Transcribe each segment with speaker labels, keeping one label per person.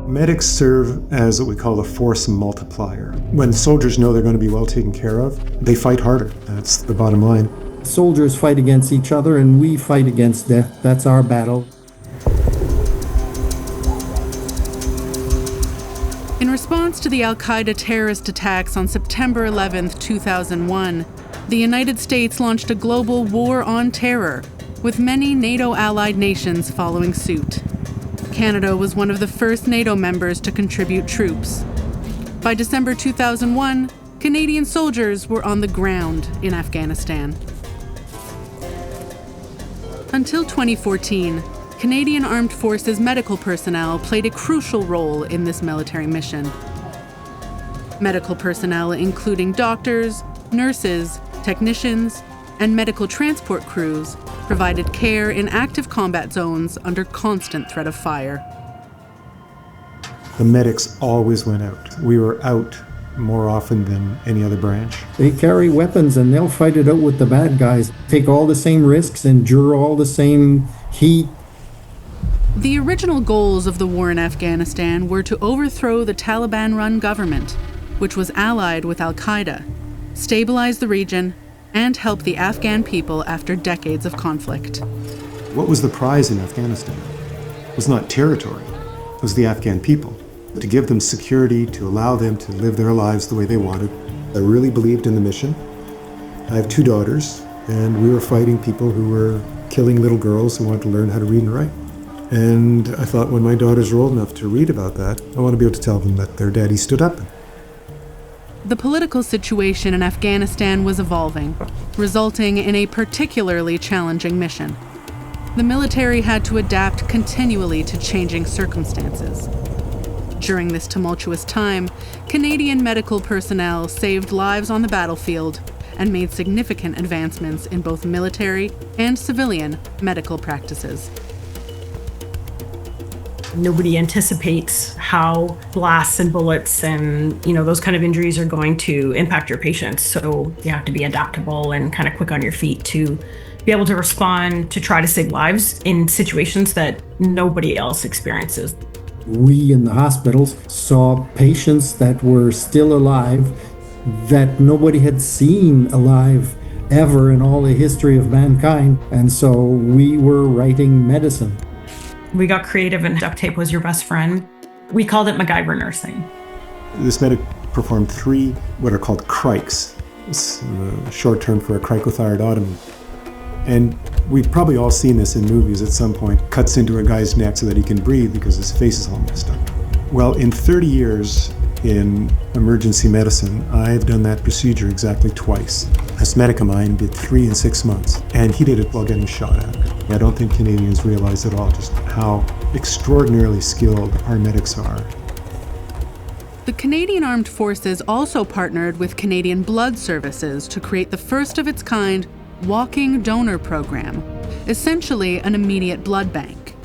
Speaker 1: Medics serve as what we call a force multiplier. When soldiers know they're going to be well taken care of, they fight harder. That's the bottom line.
Speaker 2: Soldiers fight against each other and we fight against death. That's our battle.
Speaker 3: In response to the Al-Qaeda terrorist attacks on September 11, 2001, the United States launched a global war on terror, with many NATO-allied nations following suit. Canada was one of the first NATO members to contribute troops. By December 2001, Canadian soldiers were on the ground in Afghanistan. Until 2014, Canadian Armed Forces medical personnel played a crucial role in this military mission. Medical personnel including doctors, nurses, technicians, and medical transport crews provided care in active combat zones under constant threat of fire.
Speaker 1: The medics always went out. We were out more often than any other branch.
Speaker 2: They carry weapons and they'll fight it out with the bad guys, take all the same risks, endure all the same heat.
Speaker 3: The original goals of the war in Afghanistan were to overthrow the Taliban-run government, which was allied with Al-Qaeda, stabilize the region, and help the Afghan people after decades of conflict.
Speaker 1: What was the prize in Afghanistan? It was not territory, it was the Afghan people. To give them security, to allow them to live their lives the way they wanted. I really believed in the mission. I have 2 daughters, and we were fighting people who were killing little girls who wanted to learn how to read and write. And I thought when my daughters were old enough to read about that, I want to be able to tell them that their daddy stood up.
Speaker 3: The political situation in Afghanistan was evolving, resulting in a particularly challenging mission. The military had to adapt continually to changing circumstances. During this tumultuous time, Canadian medical personnel saved lives on the battlefield and made significant advancements in both military and civilian medical practices.
Speaker 4: Nobody anticipates how blasts and bullets and, those kind of injuries are going to impact your patients. So you have to be adaptable and kind of quick on your feet to be able to respond to try to save lives in situations that nobody else experiences.
Speaker 2: We in the hospitals saw patients that were still alive that nobody had seen alive ever in all the history of mankind. And so we were writing medicine.
Speaker 4: We got creative and duct tape was your best friend. We called it MacGyver nursing.
Speaker 1: This medic performed 3 what are called crikes. It's a short term for a cricothyroidotomy. And we've probably all seen this in movies at some point. Cuts into a guy's neck so that he can breathe because his face is all messed up. Well, in 30 years in emergency medicine, I've done that procedure exactly twice. This medic of mine did 3 in 6 months, and he did it while getting shot at. I don't think Canadians realize at all just how extraordinarily skilled our medics are.
Speaker 3: The Canadian Armed Forces also partnered with Canadian Blood Services to create the first of its kind walking donor program, essentially an immediate blood bank.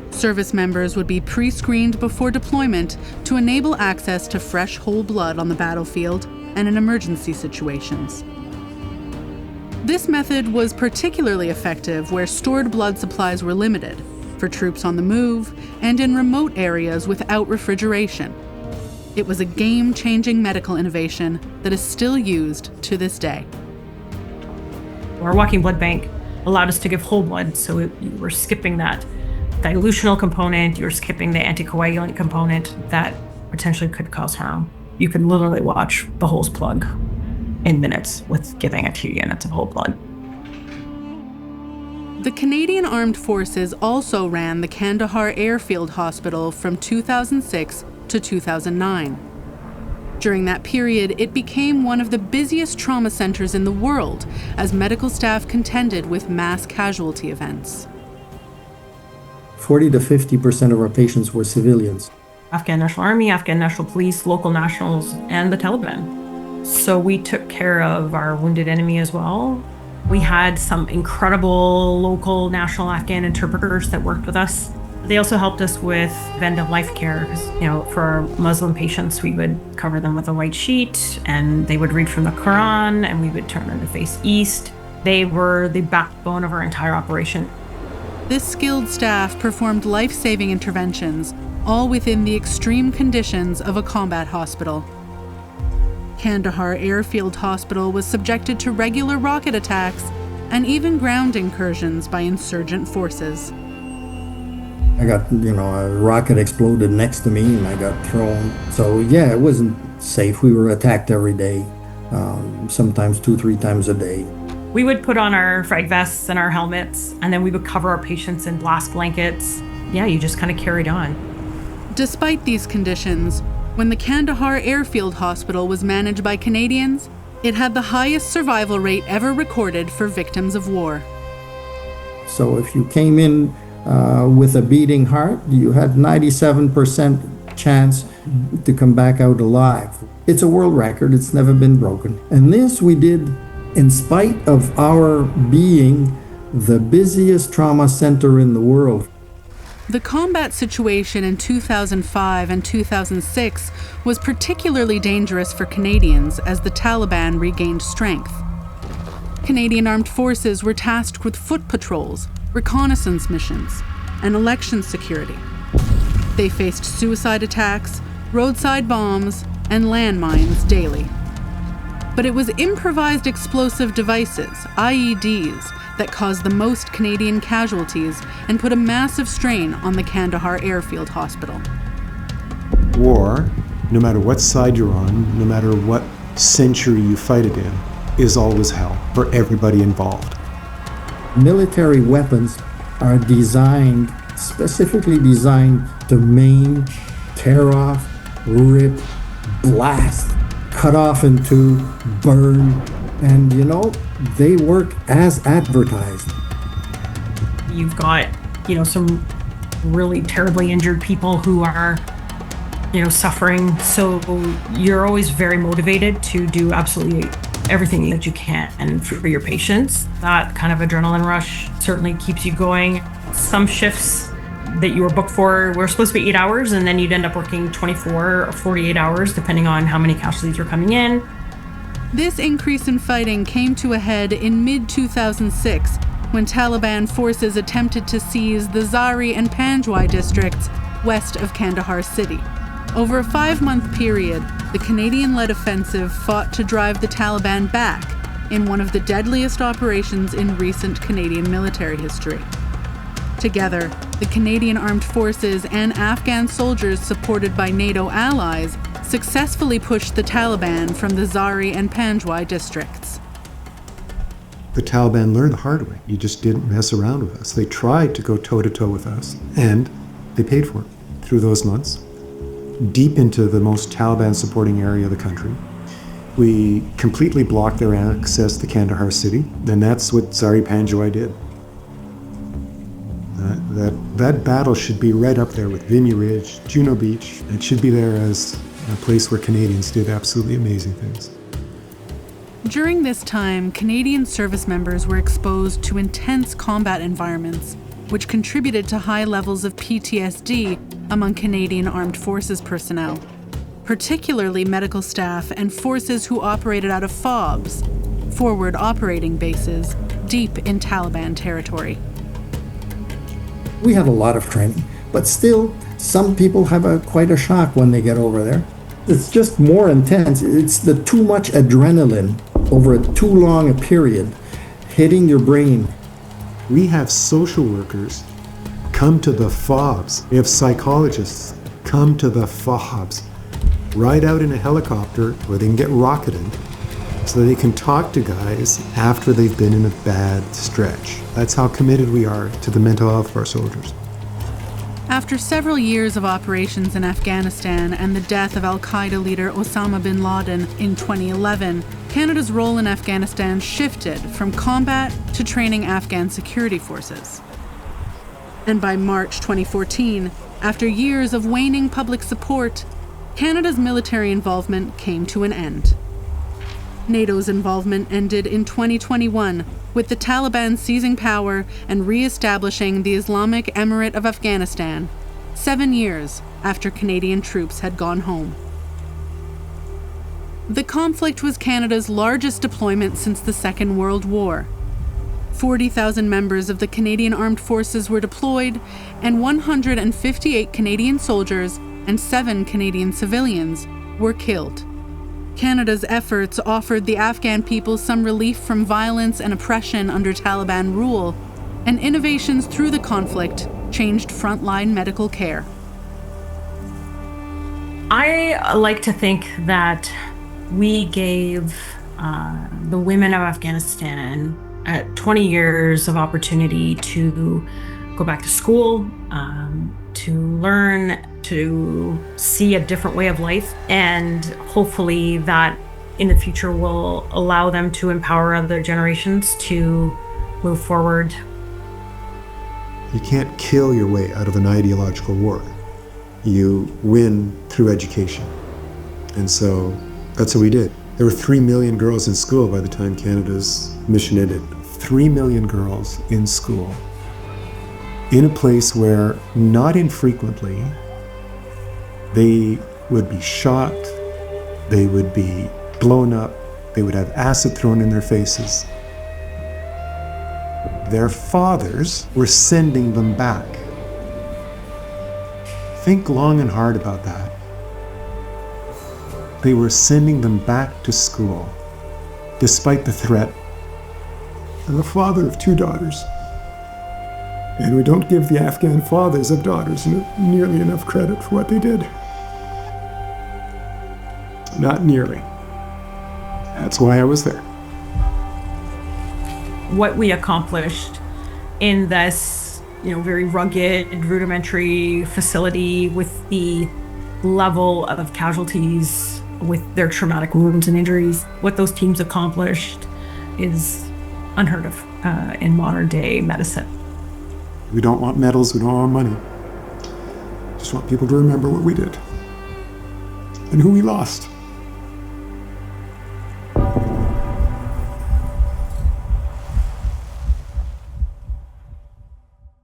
Speaker 3: Service members would be pre-screened before deployment to enable access to fresh whole blood on the battlefield and in emergency situations. This method was particularly effective where stored blood supplies were limited, for troops on the move, and in remote areas without refrigeration. It was a game-changing medical innovation that is still used to this day.
Speaker 4: Our walking blood bank allowed us to give whole blood, so you were skipping that dilutional component, you were skipping the anticoagulant component that potentially could cause harm. You could literally watch the holes plug in minutes with giving a 2 units of whole blood.
Speaker 3: The Canadian Armed Forces also ran the Kandahar Airfield Hospital from 2006 to 2009. During that period, it became one of the busiest trauma centers in the world as medical staff contended with mass casualty events.
Speaker 2: 40 to 50% of our patients were civilians.
Speaker 4: Afghan National Army, Afghan National Police, local nationals, and the Taliban. So we took care of our wounded enemy as well. We had some incredible local national Afghan interpreters that worked with us. They also helped us with end-of-life care. For our Muslim patients, we would cover them with a white sheet and they would read from the Quran and we would turn them to face east. They were the backbone of our entire operation.
Speaker 3: This skilled staff performed life-saving interventions, all within the extreme conditions of a combat hospital. Kandahar Airfield Hospital was subjected to regular rocket attacks and even ground incursions by insurgent forces.
Speaker 2: I got, a rocket exploded next to me and I got thrown. So yeah, it wasn't safe. We were attacked every day, sometimes 2-3 times a day.
Speaker 4: We would put on our frag vests and our helmets, and then we would cover our patients in blast blankets. Yeah, you just kind of carried on.
Speaker 3: Despite these conditions, when the Kandahar Airfield Hospital was managed by Canadians, it had the highest survival rate ever recorded for victims of war.
Speaker 2: So if you came in with a beating heart, you had 97% chance to come back out alive. It's a world record. It's never been broken. And this we did in spite of our being the busiest trauma center in the world.
Speaker 3: The combat situation in 2005 and 2006 was particularly dangerous for Canadians as the Taliban regained strength. Canadian Armed Forces were tasked with foot patrols, reconnaissance missions, and election security. They faced suicide attacks, roadside bombs, and landmines daily. But it was improvised explosive devices, IEDs, that caused the most Canadian casualties and put a massive strain on the Kandahar Airfield Hospital.
Speaker 1: War, no matter what side you're on, no matter what century you fight it in, is always hell for everybody involved.
Speaker 2: Military weapons are specifically designed to maim, tear off, rip, blast, cut off in two, burn, and they work as advertised.
Speaker 4: You've got, some really terribly injured people who are, suffering. So you're always very motivated to do absolutely everything that you can for your patients. That kind of adrenaline rush certainly keeps you going. Some shifts that you were booked for were supposed to be 8 hours, and then you'd end up working 24 or 48 hours, depending on how many casualties were coming in.
Speaker 3: This increase in fighting came to a head in mid-2006 when Taliban forces attempted to seize the Zari and Panjwai districts west of Kandahar city. Over a 5-month period, the Canadian-led offensive fought to drive the Taliban back in one of the deadliest operations in recent Canadian military history. Together, the Canadian Armed Forces and Afghan soldiers supported by NATO allies successfully pushed the Taliban from the Zari and Panjwai districts.
Speaker 1: The Taliban learned the hard way. You just didn't mess around with us. They tried to go toe-to-toe with us, and they paid for it through those months, deep into the most Taliban-supporting area of the country. We completely blocked their access to Kandahar city, and that's what Zari Panjwai did. That battle should be right up there with Vimy Ridge, Juno Beach. It should be there as a place where Canadians did absolutely amazing things.
Speaker 3: During this time, Canadian service members were exposed to intense combat environments, which contributed to high levels of PTSD among Canadian Armed Forces personnel, particularly medical staff and forces who operated out of FOBs, forward operating bases, deep in Taliban territory.
Speaker 2: We have a lot of training, but still, some people have quite a shock when they get over there. It's just more intense. It's the too much adrenaline over too long a period hitting your brain.
Speaker 1: We have social workers come to the FOBs. We have psychologists come to the FOBs, ride out in a helicopter where they can get rocketed so they can talk to guys after they've been in a bad stretch. That's how committed we are to the mental health of our soldiers.
Speaker 3: After several years of operations in Afghanistan and the death of al-Qaeda leader Osama bin Laden in 2011, Canada's role in Afghanistan shifted from combat to training Afghan security forces. And by March 2014, after years of waning public support, Canada's military involvement came to an end. NATO's involvement ended in 2021, with the Taliban seizing power and re-establishing the Islamic Emirate of Afghanistan, 7 years after Canadian troops had gone home. The conflict was Canada's largest deployment since the Second World War. 40,000 members of the Canadian Armed Forces were deployed, and 158 Canadian soldiers and 7 Canadian civilians were killed. Canada's efforts offered the Afghan people some relief from violence and oppression under Taliban rule, and innovations through the conflict changed frontline medical care.
Speaker 4: I like to think that we gave the women of Afghanistan 20 years of opportunity to go back to school, to learn, to see a different way of life, and hopefully that in the future will allow them to empower other generations to move forward.
Speaker 1: You can't kill your way out of an ideological war. You win through education. And so that's what we did. There were 3 million girls in school by the time Canada's mission ended. 3 million girls in school, in a place where, not infrequently, they would be shot, they would be blown up, they would have acid thrown in their faces. Their fathers were sending them back. Think long and hard about that. They were sending them back to school, despite the threat. I'm the father of 2 daughters. And we don't give the Afghan fathers of daughters nearly enough credit for what they did. Not nearly. That's why I was there.
Speaker 4: What we accomplished in this, very rugged, rudimentary facility with the level of casualties with their traumatic wounds and injuries, what those teams accomplished is unheard of in modern day medicine.
Speaker 1: We don't want medals, we don't want money. Just want people to remember what we did and who we lost.